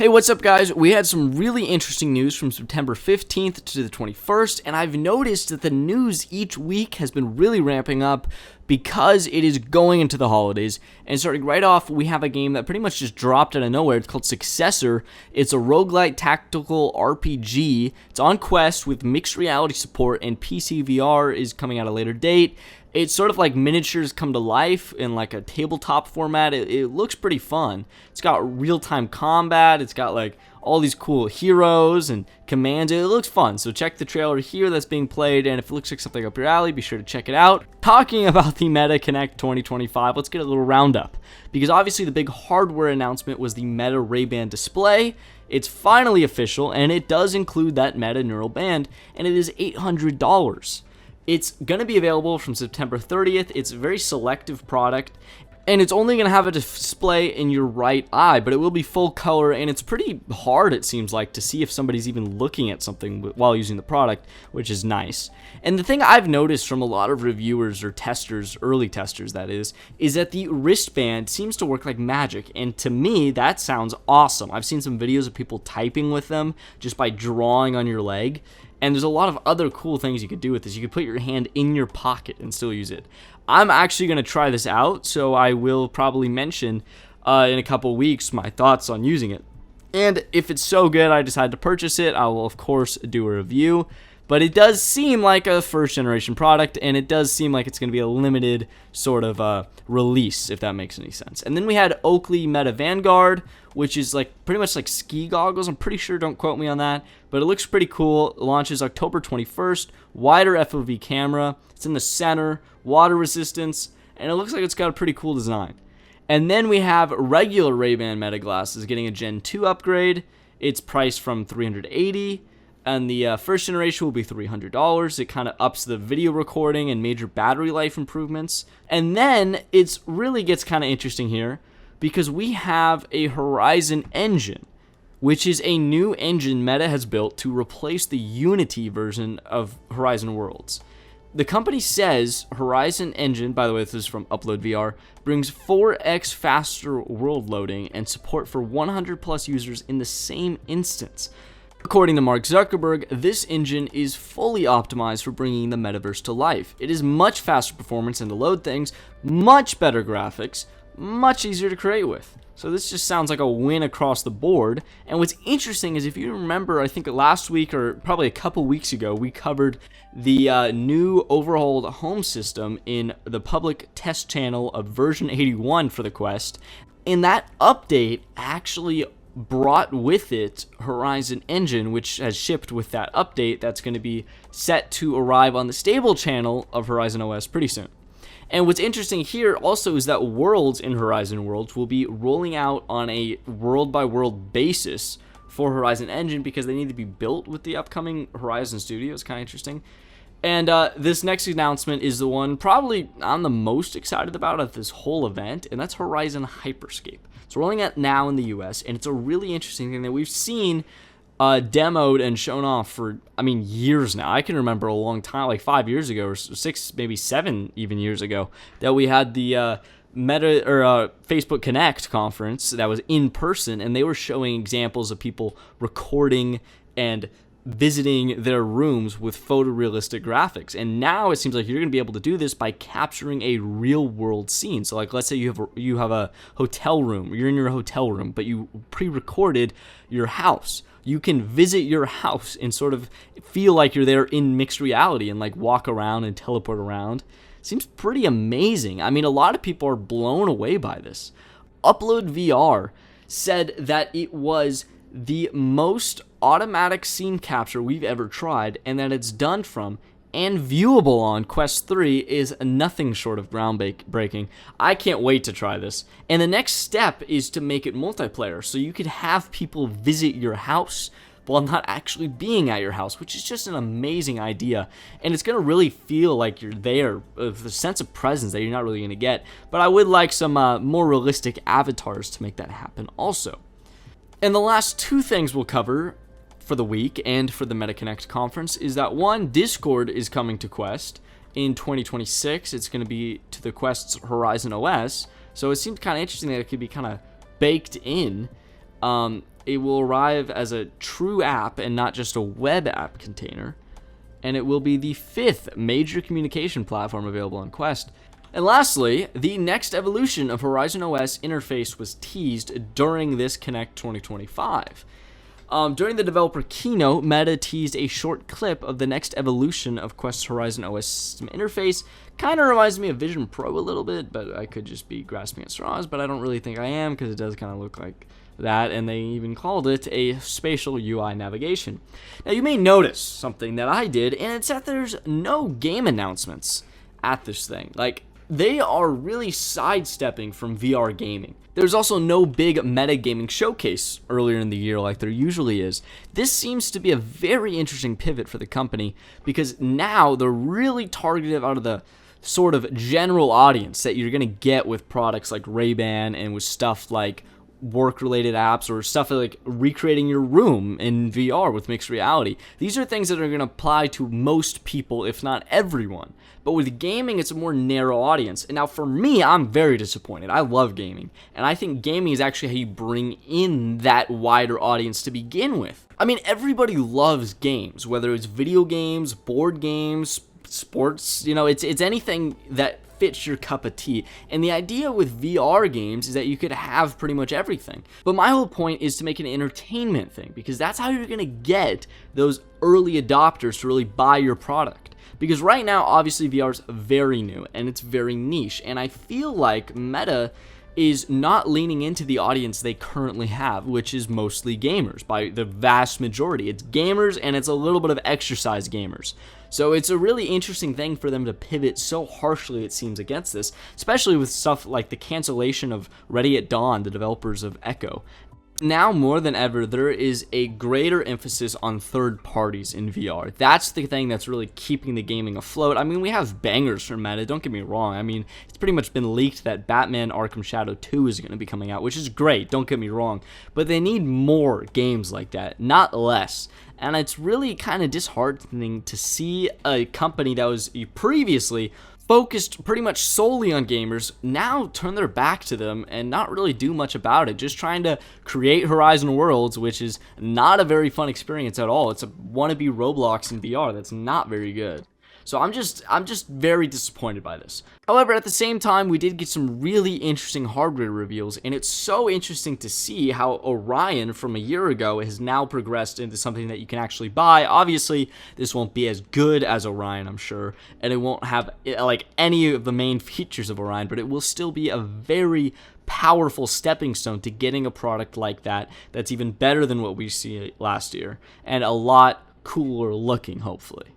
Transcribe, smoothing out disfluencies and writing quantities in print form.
Hey, what's up, guys? We had some really interesting news from September 15th to the 21st, and I've noticed that the news each week has been really ramping up because it is going into the holidays. And starting right off, we have a game that pretty much just dropped out of nowhere. It's called Successor. It's a roguelite tactical RPG. It's on Quest with mixed reality support, and PC VR is coming at a later date. It's sort of like miniatures come to life in like a tabletop format. It looks pretty fun. It's got real-time combat. It's got like all these cool heroes and commands. It looks fun. So check the trailer here that's being played, and if it looks like something up your alley, be sure to check it out. Talking about the Meta Connect 2025, let's get a little roundup. Because obviously the big hardware announcement was the Meta Ray-Ban display. It's finally official, and it does include that Meta Neural Band, and it is $800. It's going to be available from September 30th. It's a very selective product, and it's only going to have a display in your right eye, but it will be full color, and it's pretty hard, it seems like, to see if somebody's even looking at something while using the product, which is nice. And the thing I've noticed from a lot of reviewers or testers, early testers that is that the wristband seems to work like magic, and to me, that sounds awesome. I've seen some videos of people typing with them just by drawing on your leg. And there's a lot of other cool things you could do with this. You could put your hand in your pocket and still use it. I'm actually going to try this out, so I will probably mention in a couple weeks my thoughts on using it. And if it's so good I decide to purchase it, I will of course do a review. But it does seem like a first generation product, and it does seem like it's going to be a limited sort of release, if that makes any sense. And then we had Oakley Meta Vanguard, which is like pretty much like ski goggles. I'm pretty sure, don't quote me on that, but it looks pretty cool. It launches October 21st, wider FOV camera. It's in the center, water resistance, and it looks like it's got a pretty cool design. And then we have regular Ray-Ban Meta glasses getting a Gen 2 upgrade. It's priced from $380. And the first generation will be $300. It kind of ups the video recording and major battery life improvements. And then it really gets kind of interesting here because we have a Horizon engine, which is a new engine Meta has built to replace the Unity version of Horizon Worlds. The company says Horizon engine, by the way, this is from Upload VR, brings 4x faster world loading and support for 100 plus users in the same instance. According to Mark Zuckerberg, this engine is fully optimized for bringing the metaverse to life. It is much faster performance and to load things, much better graphics, much easier to create with. So this just sounds like a win across the board. And what's interesting is if you remember, I think last week or probably a couple weeks ago, we covered the new overhauled home system in the public test channel of version 81 for the Quest. And that update actually brought with it Horizon Engine, which has shipped with that update that's going to be set to arrive on the stable channel of Horizon OS pretty soon. And what's interesting here also is that worlds in Horizon Worlds will be rolling out on a world-by-world basis for Horizon Engine because they need to be built with the upcoming Horizon Studios. Kind of interesting. And this next announcement is the one probably I'm the most excited about at this whole event, and that's Horizon Hyperscape. It's rolling out now in the US, and it's a really interesting thing that we've seen demoed and shown off for, years now. I can remember a long time, like 5 years ago, or 6, maybe 7 even years ago, that we had the Meta or Facebook Connect conference that was in person, and they were showing examples of people recording and visiting their rooms with photorealistic graphics. And now it seems like you're going to be able to do this by capturing a real world scene. So like, let's say you have a hotel room, you're in your hotel room, but you pre-recorded your house. You can visit your house and sort of feel like you're there in mixed reality and like walk around and teleport around. Seems pretty amazing. A lot of people are blown away by this. Upload VR said that it was the most automatic scene capture we've ever tried, and that it's done from and viewable on Quest 3 is nothing short of groundbreaking. I can't wait to try this. And the next step is to make it multiplayer, so you could have people visit your house while not actually being at your house, which is just an amazing idea. And it's going to really feel like you're there, with a sense of presence that you're not really going to get. But I would like some more realistic avatars to make that happen also. And the last two things we'll cover for the week and for the Meta Connect conference is that one, Discord is coming to Quest in 2026. It's going to be to the Quest's Horizon OS. So it seems kind of interesting that it could be kind of baked in. It will arrive as a true app and not just a web app container. And it will be the 5th major communication platform available on Quest. And lastly, the next evolution of Horizon OS interface was teased during this Connect 2025. During the developer keynote, Meta teased a short clip of the next evolution of Quest's Horizon OS system interface. Kind of reminds me of Vision Pro a little bit, but I could just be grasping at straws, but I don't really think I am because it does kind of look like that, and they even called it a spatial UI navigation. Now, you may notice something that I did, and it's that there's no game announcements at this thing. Like, they are really sidestepping from VR gaming. There's also no big metagaming showcase earlier in the year like there usually is. This seems to be a very interesting pivot for the company because now they're really targeted out of the sort of general audience that you're going to get with products like Ray-Ban and with stuff like work-related apps or stuff like recreating your room in VR with mixed reality. These are things that are going to apply to most people, if not everyone. But with gaming, it's a more narrow audience. And now for me, I'm very disappointed. I love gaming. And I think gaming is actually how you bring in that wider audience to begin with. I mean, everybody loves games, whether it's video games, board games, sports, it's anything that fits your cup of tea. And the idea with VR games is that you could have pretty much everything. But my whole point is to make an entertainment thing, because that's how you're going to get those early adopters to really buy your product. Because right now, obviously, VR is very new and it's very niche. And I feel like Meta is not leaning into the audience they currently have, which is mostly gamers by the vast majority. It's gamers and it's a little bit of exercise gamers. So it's a really interesting thing for them to pivot so harshly, it seems, against this, especially with stuff like the cancellation of Ready at Dawn, the developers of Echo. Now more than ever, there is a greater emphasis on third parties in VR. That's the thing that's really keeping the gaming afloat. I mean, we have bangers from Meta, don't get me wrong. I mean, it's pretty much been leaked that Batman Arkham Shadow 2 is going to be coming out, which is great, don't get me wrong. But they need more games like that, not less. And it's really kind of disheartening to see a company that was previously focused pretty much solely on gamers now turn their back to them and not really do much about it, just trying to create Horizon Worlds, which is not a very fun experience at all. It's a wannabe Roblox in VR that's not very good. So I'm just very disappointed by this. However, at the same time, we did get some really interesting hardware reveals, and it's so interesting to see how Orion from a year ago has now progressed into something that you can actually buy. Obviously, this won't be as good as Orion, I'm sure, and it won't have like any of the main features of Orion, but it will still be a very powerful stepping stone to getting a product like that that's even better than what we see last year, and a lot cooler looking, hopefully.